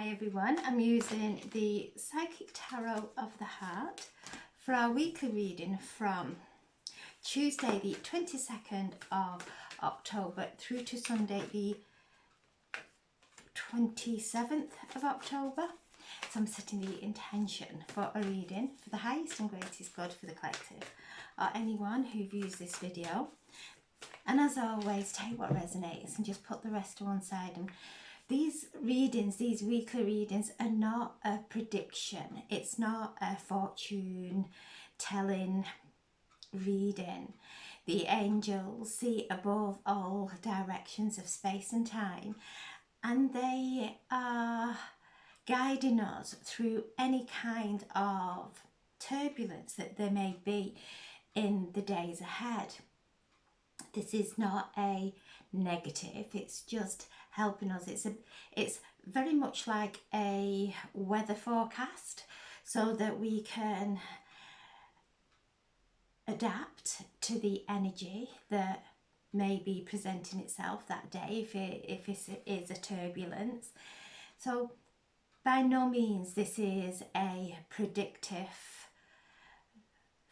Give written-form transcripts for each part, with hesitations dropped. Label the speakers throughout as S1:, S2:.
S1: Hi everyone, I'm using the Psychic Tarot of the Heart for our weekly reading from Tuesday the 22nd of October through to Sunday the 27th of October. So I'm setting the intention for a reading for the highest and greatest good for the collective or anyone who views this video. And as always, take what resonates and just put the rest to one side. And these readings, these weekly readings, are not a prediction. It's not a fortune telling reading. The angels see above all directions of space and time, and they are guiding us through any kind of turbulence that there may be in the days ahead. This is not a negative, it's just helping us. It's very much like a weather forecast, so that we can adapt to the energy that may be presenting itself that day if it is a turbulence. So by no means this is a predictive,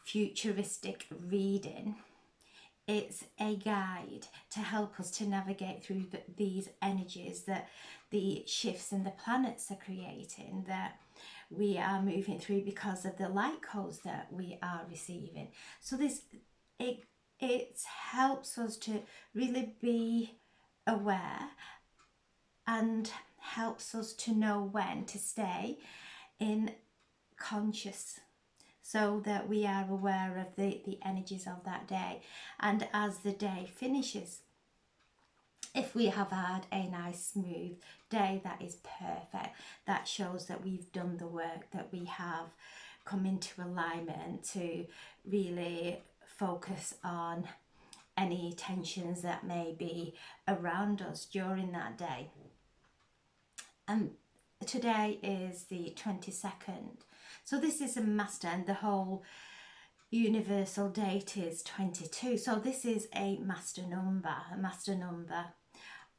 S1: futuristic reading. It's a guide to help us to navigate through these energies that the shifts in the planets are creating, that we are moving through because of the light codes that we are receiving. So it helps us to really be aware and helps us to know when to stay in conscious, so that we are aware of the energies of that day. And as the day finishes, if we have had a nice smooth day, that is perfect. That shows that we've done the work, that we have come into alignment to really focus on any tensions that may be around us during that day. And today is the 22nd. So this is a master, and the whole universal date is 22. So this is a master number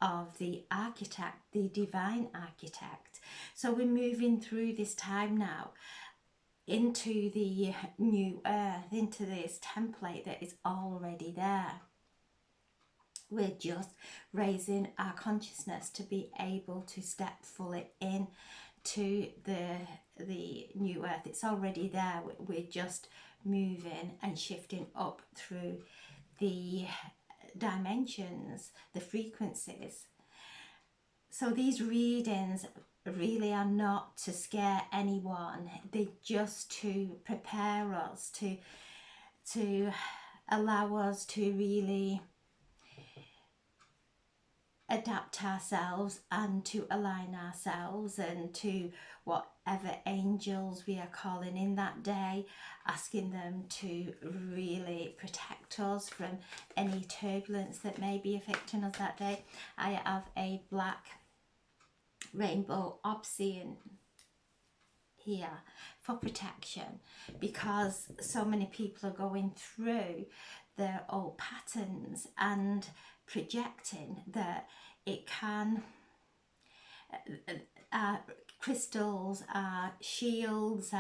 S1: of the architect, the divine architect. So we're moving through this time now into the new earth, into this template that is already there. We're just raising our consciousness to be able to step fully in to the new earth. It's already there. We're just moving and shifting up through the dimensions, the frequencies. So these readings really are not to scare anyone. They're just to prepare us, to allow us to really adapt ourselves and to align ourselves and to whatever angels we are calling in that day, asking them to really protect us from any turbulence that may be affecting us that day. I have a black rainbow obsidian here for protection, because so many people are going through their old patterns and projecting that it can crystals, shields,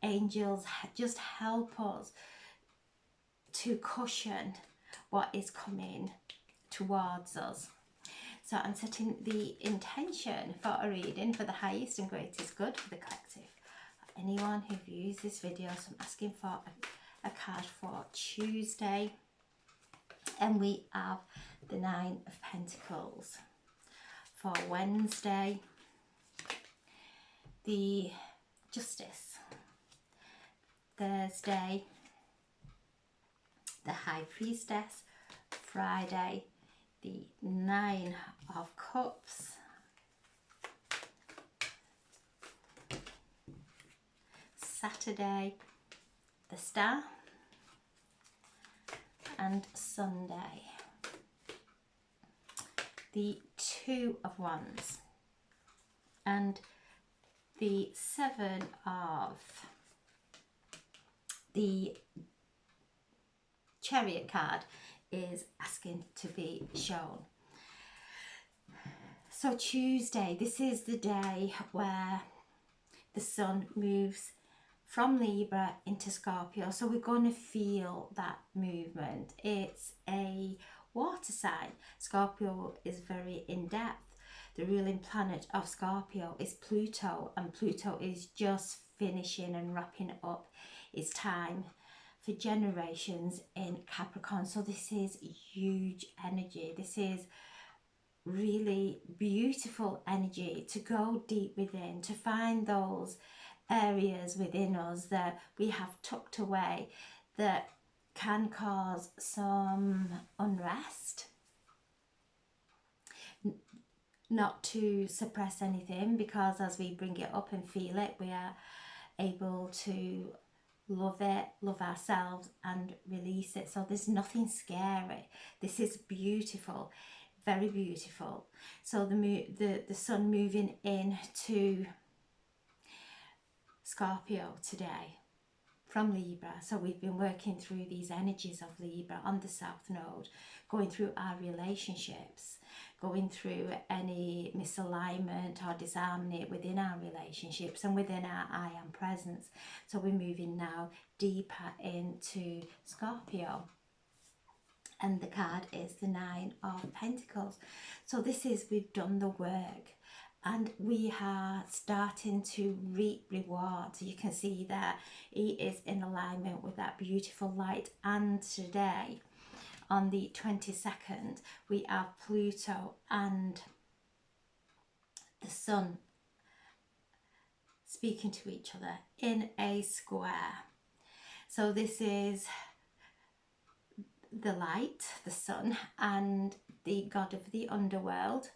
S1: angels just help us to cushion what is coming towards us. So I'm setting the intention for a reading for the highest and greatest good for the collective. Anyone who views this video, so I'm asking for a card for Tuesday, and we have the Nine of Pentacles. For Wednesday, the Justice. Thursday, the High Priestess. Friday, the Nine of Cups. Saturday, the Star. And Sunday, the Two of Wands. And the Seven of the Chariot card is asking to be shown. So Tuesday, this is the day where the sun moves from Libra into Scorpio. So we're going to feel that movement. It's a water sign. Scorpio is very in depth. The ruling planet of Scorpio is Pluto, and Pluto is just finishing and wrapping up its time for generations in Capricorn. So this is huge energy. This is really beautiful energy to go deep within, to find those areas within us that we have tucked away that can cause some unrest. Not to suppress anything, because as we bring it up and feel it, we are able to love it, love ourselves, and release it. So there's nothing scary. This is beautiful, very beautiful. So the sun moving into Scorpio today from Libra. So we've been working through these energies of Libra on the South Node, going through our relationships, going through any misalignment or disharmony within our relationships and within our I am presence. So we're moving now deeper into Scorpio. And the card is the Nine of Pentacles. So this is, we've done the work and we are starting to reap rewards. You can see that he is in alignment with that beautiful light. And today, on the 22nd, we have Pluto and the Sun speaking to each other in a square. So this is the light, the Sun, and the god of the underworld,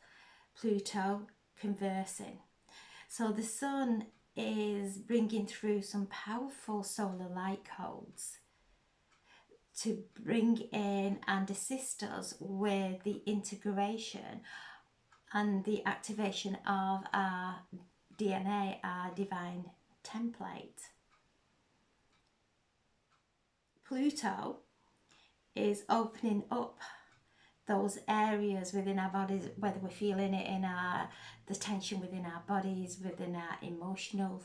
S1: Pluto, conversing. So the Sun is bringing through some powerful solar light codes to bring in and assist us with the integration and the activation of our DNA, our divine template. Pluto is opening up those areas within our bodies, whether we're feeling it in the tension within our bodies, within our emotional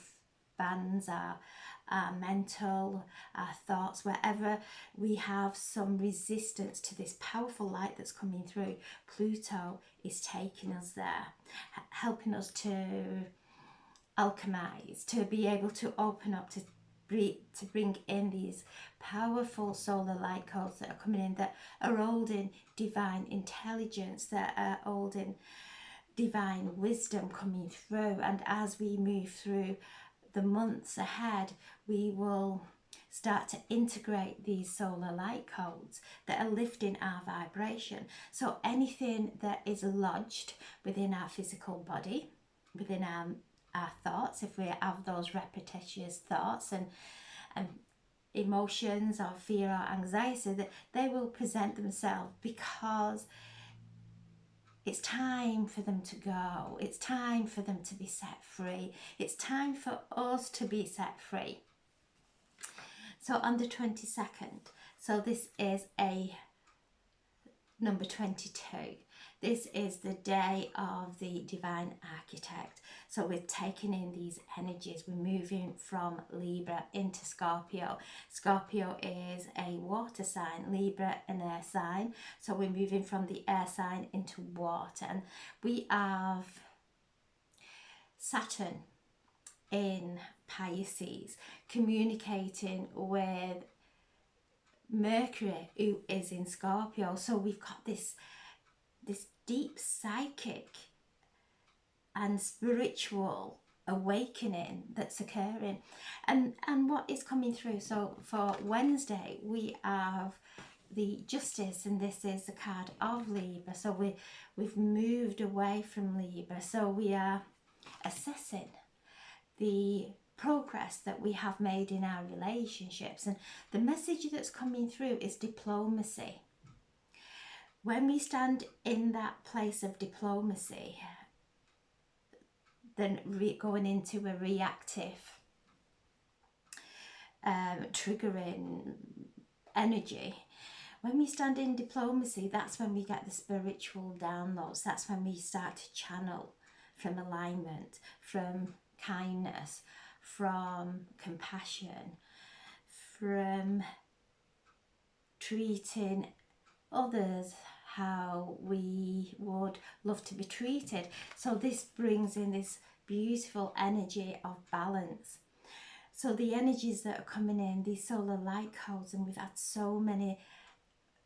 S1: bands, our mental, our thoughts, wherever we have some resistance to this powerful light that's coming through. Pluto is taking us there, helping us to alchemize, to be able to open up, to bring in these powerful solar light codes that are coming in, that are holding divine intelligence, that are holding divine wisdom coming through. And as we move through the months ahead, we will start to integrate these solar light codes that are lifting our vibration. So anything that is lodged within our physical body, within our thoughts, if we have those repetitious thoughts and emotions or fear or anxiety, that they will present themselves, because it's time for them to go. It's time for them to be set free. It's time for us to be set free. So on the 22nd, so this is a number 22. This is the day of the divine architect. So we're taking in these energies. We're moving from Libra into Scorpio. Scorpio is a water sign, Libra an air sign. So we're moving from the air sign into water. And we have Saturn in Pisces communicating with Mercury, who is in Scorpio. So we've got this deep psychic and spiritual awakening that's occurring, and what is coming through. So for Wednesday, we have the Justice, and this is the card of Libra. So we've moved away from Libra. So we are assessing the progress that we have made in our relationships, and the message that's coming through is diplomacy. When we stand in that place of diplomacy, then going into a reactive, triggering energy, When we stand in diplomacy, that's when we get the spiritual downloads. That's when we start to channel from alignment, from kindness, from compassion, from treating others how we would love to be treated. So this brings in this beautiful energy of balance. So the energies that are coming in, these solar light codes, and we've had so many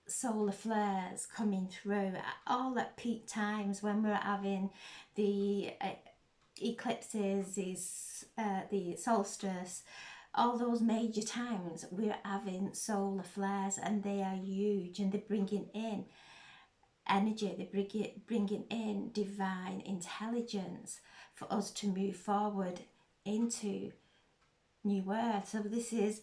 S1: solar flares coming through, all at peak times when we're having the eclipses, the solstice, all those major times we're having solar flares, and they are huge, and they're bringing in energy, they're bringing in divine intelligence for us to move forward into new earth. So this is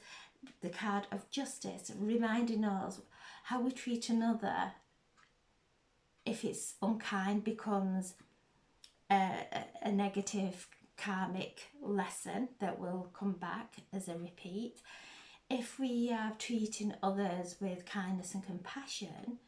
S1: the card of justice, reminding us how we treat another, if it's unkind, becomes a negative karmic lesson that will come back as a repeat. If we are treating others with kindness and compassion,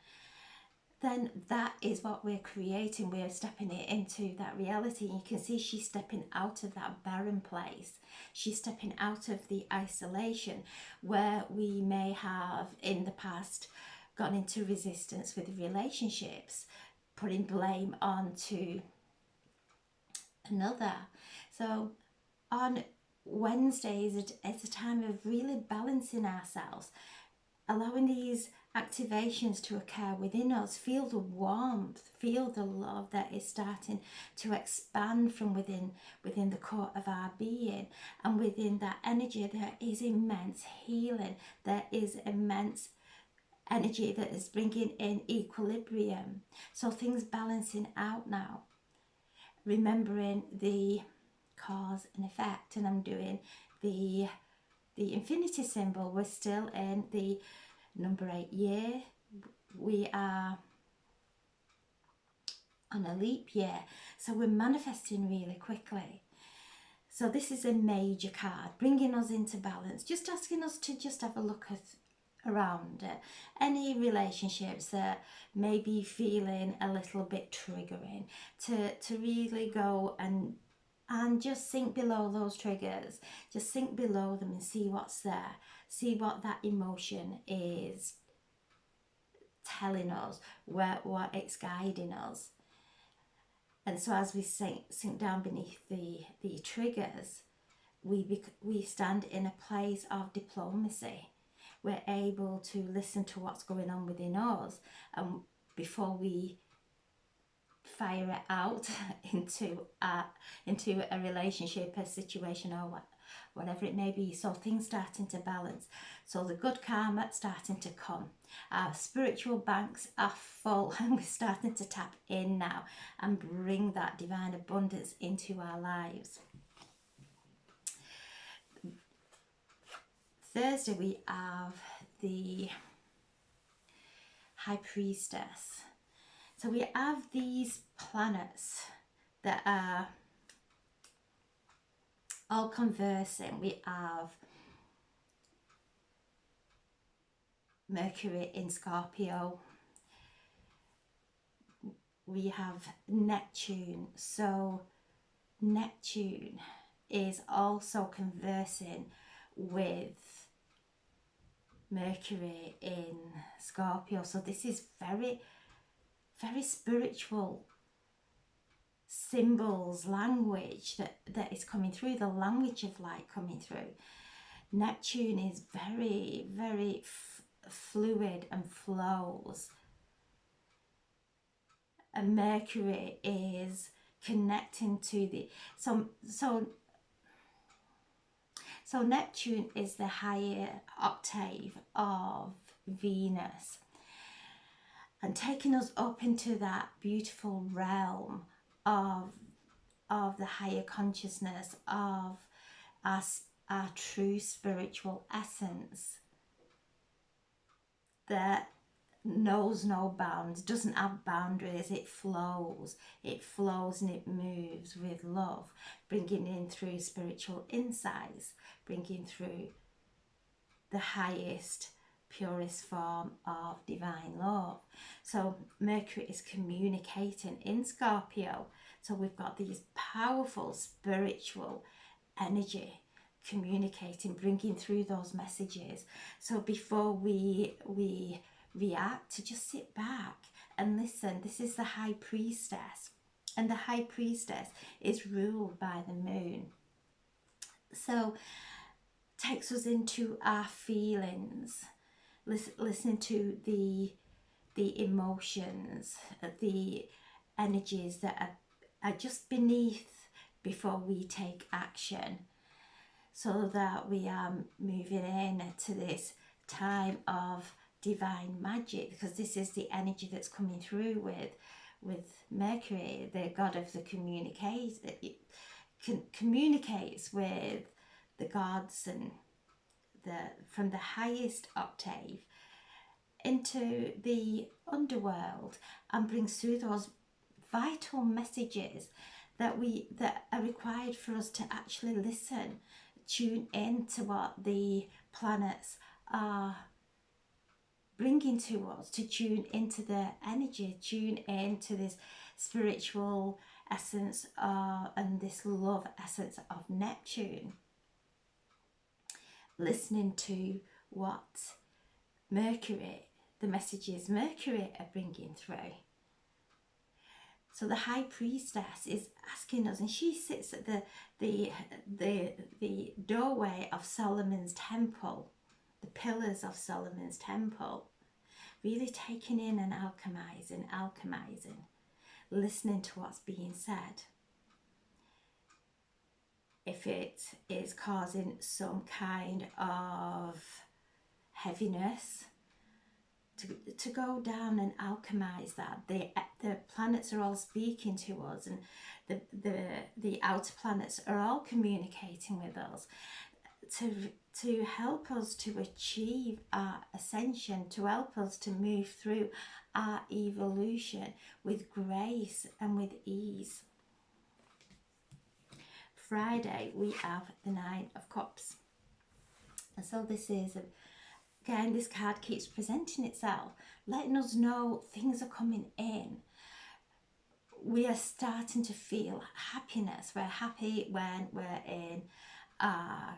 S1: then that is what we're creating. We're stepping it into that reality. You can see she's stepping out of that barren place. She's stepping out of the isolation where we may have in the past gone into resistance with relationships, putting blame onto another. So on Wednesdays, it's a time of really balancing ourselves, allowing these activations to occur within us. Feel the warmth, feel the love that is starting to expand from within the core of our being, and within that energy there is immense healing, there is immense energy that is bringing in equilibrium. So things balancing out now, remembering the cause and effect. And I'm doing the infinity symbol. We're still in the number 8 year. We are on a leap year, so we're manifesting really quickly. So this is a major card, bringing us into balance, just asking us to just have a look at around any relationships that may be feeling a little bit triggering, to really go and just sink below those triggers, just sink below them and see what's there, see what that emotion is telling us, what it's guiding us. And so as we sink down beneath the triggers, we stand in a place of diplomacy. We're able to listen to what's going on within us, and before we fire it out into a relationship, a situation, or whatever it may be. So things starting to balance. So the good karma starting to come. Our spiritual banks are full, and we're starting to tap in now and bring that divine abundance into our lives. Thursday we have the High Priestess. So we have these planets that are all conversing. We have Mercury in Scorpio. We have Neptune. So Neptune is also conversing with Mercury in Scorpio. So this is very, very spiritual symbols, language that is coming through, the language of light coming through. Neptune is very, very fluid and flows. And Mercury is connecting to the... So Neptune is the higher octave of Venus, and taking us up into that beautiful realm of the higher consciousness, of our true spiritual essence that knows no bounds, doesn't have boundaries. It flows and it moves with love, bringing in through spiritual insights, bringing through the highest purest form of divine love. So Mercury is communicating in Scorpio. So we've got these powerful spiritual energy communicating, bringing through those messages. So before we react, to just sit back and listen. This is the High Priestess, and the High Priestess is ruled by the moon. So takes us into our feelings, listening to the emotions, the energies that are just beneath before we take action, so that we are moving in to this time of divine magic, because this is the energy that's coming through with Mercury, the god of the communicates with the gods and from the highest octave into the underworld, and brings through those vital messages that are required for us to actually listen, tune in to what the planets are bringing to us, to tune into their energy, tune into this spiritual essence and this love essence of Neptune. Listening to what Mercury, the messages Mercury are bringing through. So the High Priestess is asking us, and she sits at the doorway of Solomon's temple, the pillars of Solomon's temple, really taking in and alchemizing, listening to what's being said. If it is causing some kind of heaviness, to go down and alchemize that. The planets are all speaking to us, and the outer planets are all communicating with us to help us to achieve our ascension, to help us to move through our evolution with grace and with ease. Friday we have the Nine of Cups, and so this is again, this card keeps presenting itself, letting us know things are coming in. We are starting to feel happiness. We're happy when we're in our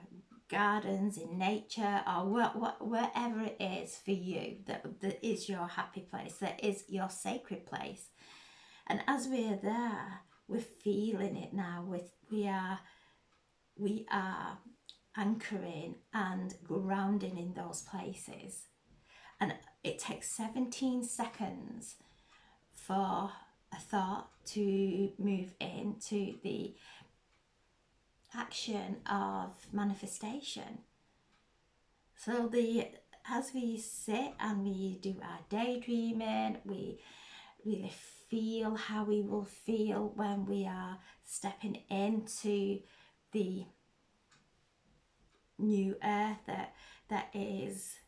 S1: gardens, in nature, or wherever it is for you that is your happy place, that is your sacred place. And as we are there, we're feeling it now. We are anchoring and grounding in those places, and it takes 17 seconds for a thought to move into the action of manifestation. So as we sit and we do our daydreaming, we really feel how we will feel when we are stepping into the new earth that is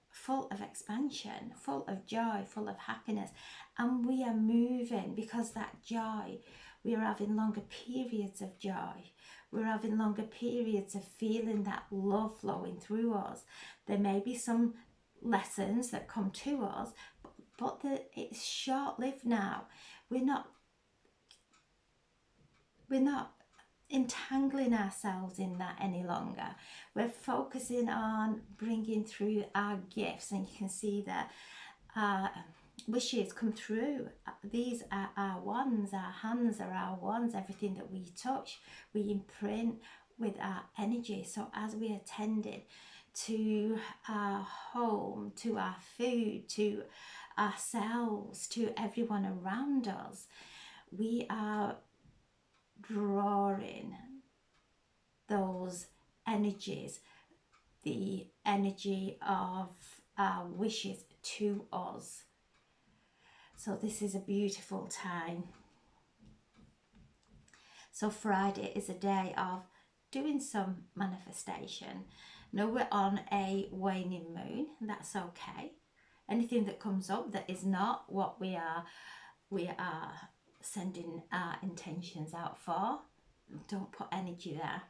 S1: full of expansion, full of joy, full of happiness. And we are moving because that joy, we are having longer periods of joy. We're having longer periods of feeling that love flowing through us. There may be some lessons that come to us, but it's short-lived now. We're not entangling ourselves in that any longer. We're focusing on bringing through our gifts, and you can see that our wishes come through. These are our wands, our hands are our wands. Everything that we touch, we imprint with our energy. So as we are tending to our home, to our food, to ourselves, to everyone around us, we are drawing those energies, the energy of our wishes to us. So this is a beautiful time. So Friday is a day of doing some manifestation. Now we're on a waning moon, that's okay. Anything that comes up that is not what we are sending our intentions out for, don't put energy there.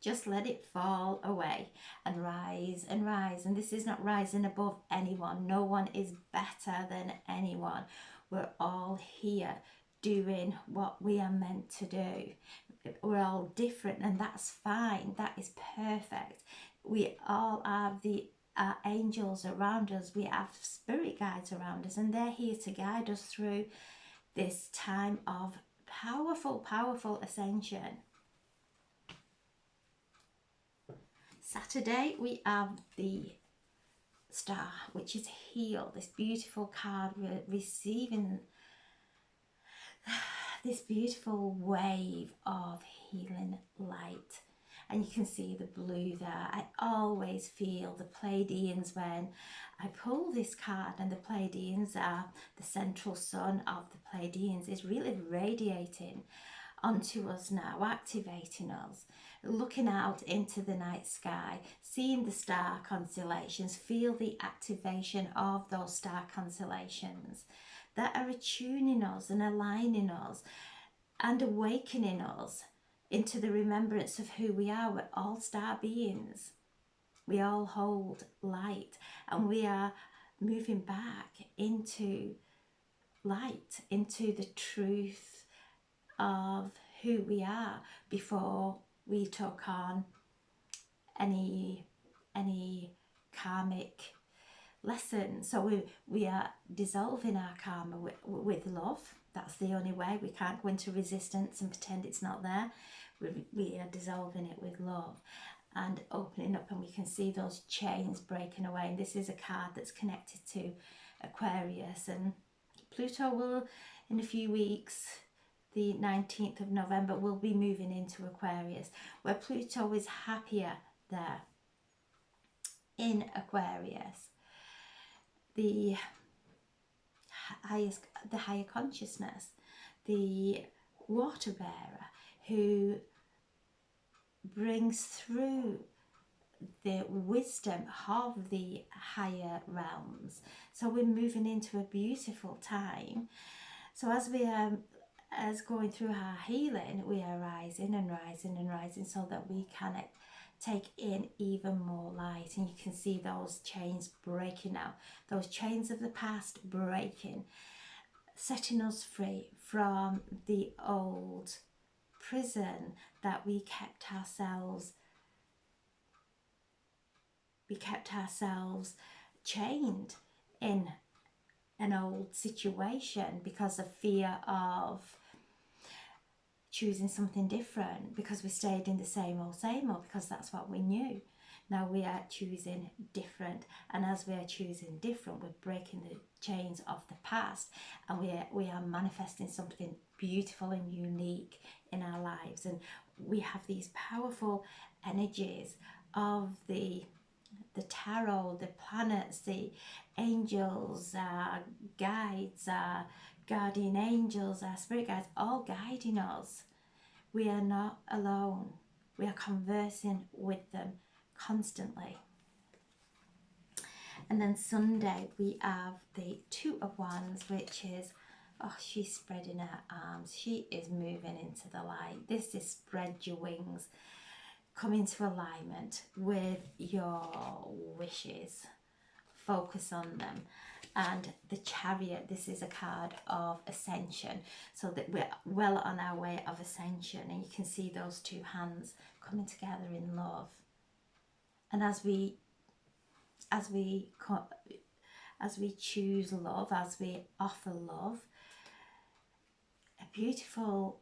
S1: Just let it fall away and rise and rise. And this is not rising above anyone. No one is better than anyone. We're all here doing what we are meant to do. We're all different, and that's fine. That is perfect. We all have the angels around us. We have spirit guides around us, and they're here to guide us through this time of powerful ascension. Saturday we have the Star, which is heal. This beautiful card, we're receiving this beautiful wave of healing light. And you can see the blue there. I always feel the Pleiadians when I pull this card, and the Pleiadians are the central sun of the Pleiadians is really radiating onto us now, activating us, looking out into the night sky, seeing the star constellations, feel the activation of those star constellations that are attuning us and aligning us and awakening us into the remembrance of who we are. We're all star beings. We all hold light, and we are moving back into light, into the truth of who we are before we took on any karmic lesson. So we are dissolving our karma with love. That's the only way. We can't go into resistance and pretend it's not there. We are dissolving it with love and opening up, and we can see those chains breaking away. And this is a card that's connected to Aquarius, and Pluto will, in a few weeks, the 19th of November, will be moving into Aquarius, where Pluto is happier there in Aquarius. The higher consciousness, the water bearer who brings through the wisdom of the higher realms. So we're moving into a beautiful time. So as we are going through our healing, we are rising and rising and rising so that we can take in even more light. And you can see those chains breaking now, those chains of the past breaking, setting us free from the old prison that we kept ourselves chained in an old situation because of fear of choosing something different, because we stayed in the same old, because that's what we knew. Now we are choosing different, and as we are choosing different, we're breaking the chains of the past, and we are manifesting something beautiful and unique in our lives. And we have these powerful energies of the tarot, the planets, the angels, our guides, our guardian angels, our spirit guides, all guiding us. We are not alone. We are conversing with them constantly. And then Sunday we have the Two of Wands, which is, oh, she's spreading her arms. She is moving into the light. This is spread your wings. Come into alignment with your wishes. Focus on them. And the Chariot, this is a card of ascension, so that we're well on our way of ascension, and you can see those two hands coming together in love. And as we choose love, as we offer love, a beautiful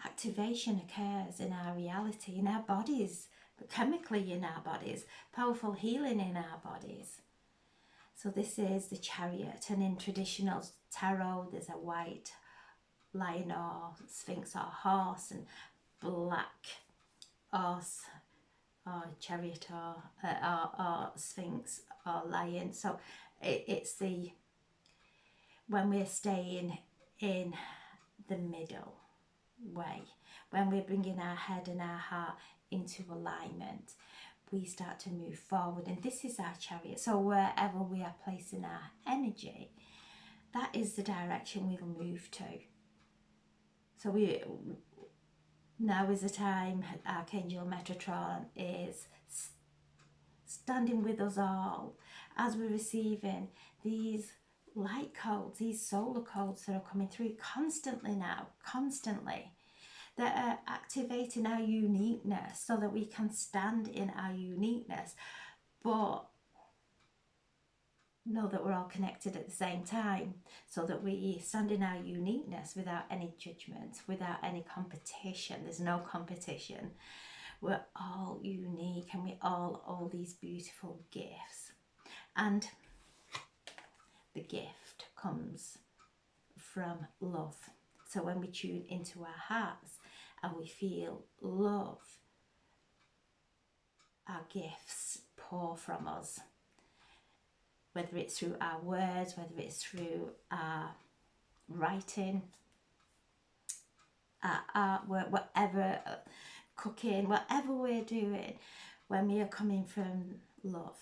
S1: activation occurs in our reality, in our bodies, chemically in our bodies, powerful healing in our bodies. So this is the Chariot, and in traditional tarot there's a white lion or sphinx or horse, and black horse or chariot or sphinx or lion. So it's the, when we're staying in the middle way, when we're bringing our head and our heart into alignment, we start to move forward. And this is our Chariot. So wherever we are placing our energy, that is the direction we'll move to. So Now is the time Archangel Metatron is standing with us all as we're receiving these light codes, these solar codes that are coming through constantly now, constantly, that are activating our uniqueness so that we can stand in our uniqueness, but know that we're all connected at the same time, so that we stand in our uniqueness without any judgment, without any competition. There's no competition. We're all unique and we all these beautiful gifts. And the gift comes from love. So when we tune into our hearts and we feel love, our gifts pour from us. Whether it's through our words, whether it's through our writing, our artwork, whatever, cooking, whatever we're doing, when we are coming from love,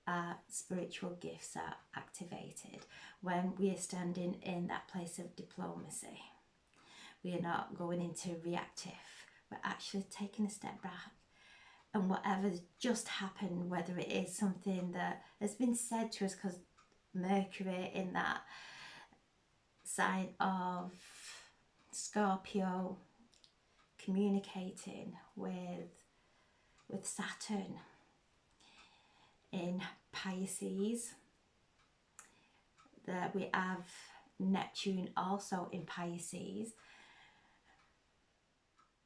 S1: our spiritual gifts are activated. When we are standing in that place of diplomacy, we are not going into reactive, we're actually taking a step back. And whatever's just happened, whether it is something that has been said to us, because Mercury in that sign of Scorpio, communicating with Saturn in Pisces, that we have Neptune also in Pisces.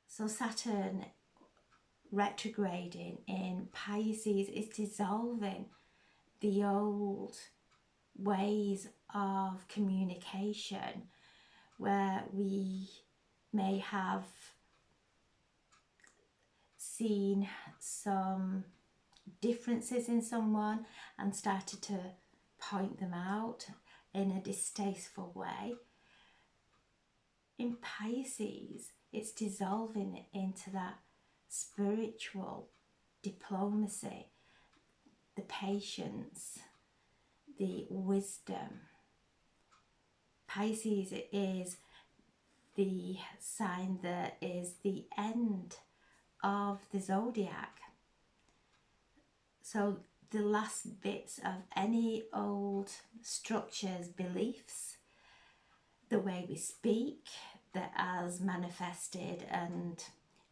S1: So Saturn retrograding in Pisces is dissolving the old ways of communication, where we may have seen some differences in someone and started to point them out in a distasteful way. In Pisces, it's dissolving into that spiritual diplomacy, the patience, the wisdom. Pisces is the sign that is the end of the zodiac. So the last bits of any old structures, beliefs, the way we speak that has manifested and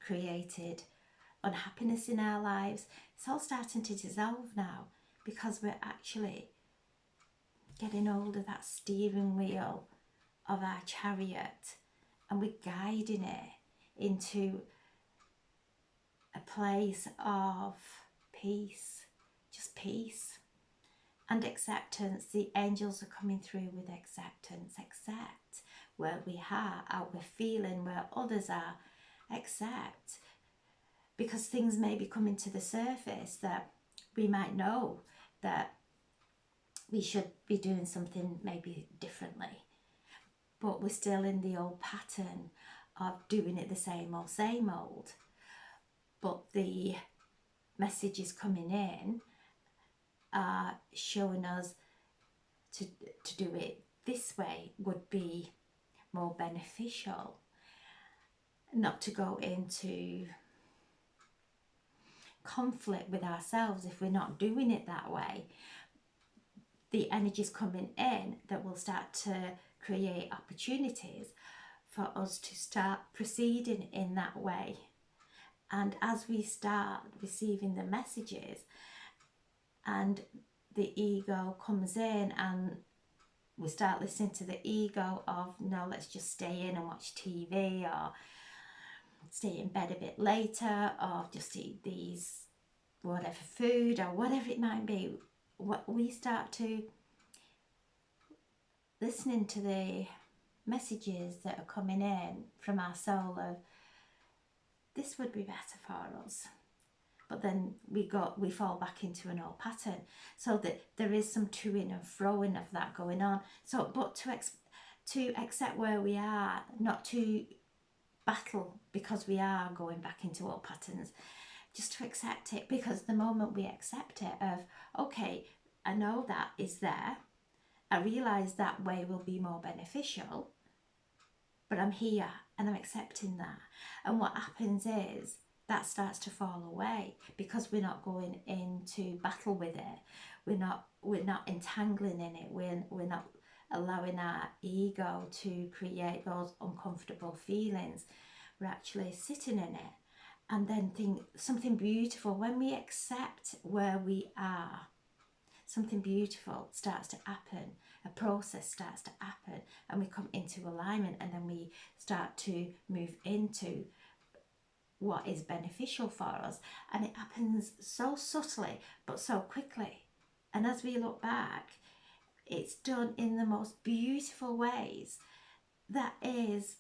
S1: created unhappiness in our lives, it's all starting to dissolve now, because we're actually getting hold of that steering wheel of our chariot and we're guiding it into a place of peace, just peace and acceptance. The angels are coming through with acceptance. Accept where we are, how we're feeling, where others are. Accept, because things may be coming to the surface that we might know that we should be doing something maybe differently, but we're still in the old pattern of doing it the same old. But the messages coming in are showing us to do it this way would be more beneficial, not to go into conflict with ourselves if we're not doing it that way. The energies coming in that will start to create opportunities for us to start proceeding in that way. And as we start receiving the messages and the ego comes in and we start listening to the ego of, no, let's just stay in and watch TV, or stay in bed a bit later, or just eat these whatever food, or whatever it might be, what we start to listening to the messages that are coming in from our soul of, this would be better for us. But then we fall back into an old pattern, so that there is some toing and froing of that going on. So, but to accept where we are, not to battle because we are going back into old patterns, just to accept it, because the moment we accept it of, okay, I know that is there, I realise that way will be more beneficial, but I'm here and I'm accepting that. And what happens is that starts to fall away because we're not going into battle with it. We're not entangling in it. We're not allowing our ego to create those uncomfortable feelings. We're actually sitting in it, and then think something beautiful. When we accept where we are, something beautiful starts to happen. A process starts to happen, and we come into alignment, and then we start to move into what is beneficial for us. And it happens so subtly but so quickly. And as we look back, it's done in the most beautiful ways, that is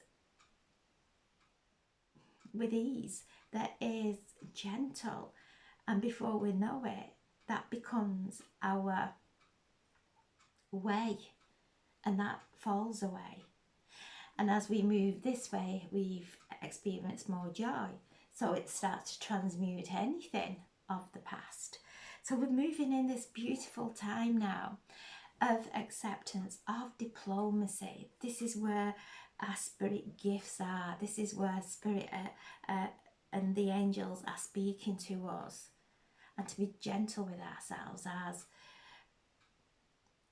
S1: with ease, that is gentle, and before we know it, that becomes our way, and that falls away. And as we move this way, we've experienced more joy, so it starts to transmute anything of the past. So we're moving in this beautiful time now of acceptance, of diplomacy. This is where our spirit gifts are. This is where spirit and the angels are speaking to us, and to be gentle with ourselves as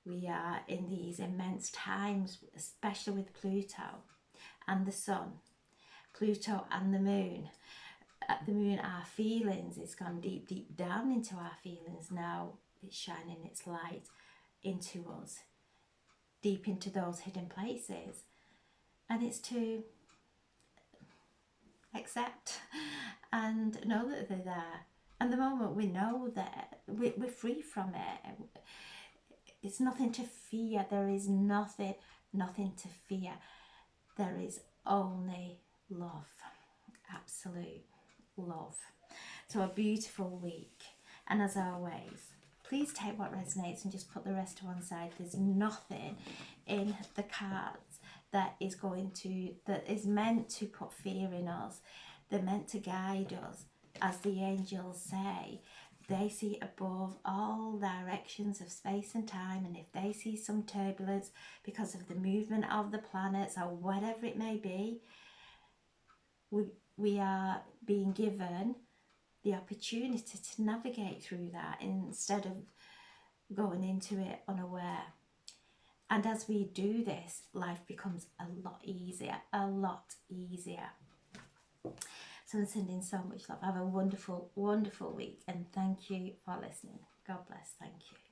S1: we are in these immense times, especially with Pluto and the sun, Pluto and the moon. At the moon, our feelings, it's gone deep, deep down into our feelings now. It's shining its light into us, deep into those hidden places. And it's to accept and know that they're there. And the moment we know that, we're free from it. It's nothing to fear. There is nothing to fear. There is only love, absolute love. So a beautiful week. And as always, please take what resonates and just put the rest to one side. There's nothing in the cards that is meant to put fear in us. They're meant to guide us. As the angels say, they see above all directions of space and time, and if they see some turbulence because of the movement of the planets or whatever it may be, we are being given the opportunity to navigate through that instead of going into it unaware. And as we do this, life becomes a lot easier, a lot easier. So I'm sending so much love. Have a wonderful, wonderful week, and thank you for listening. God bless. Thank you.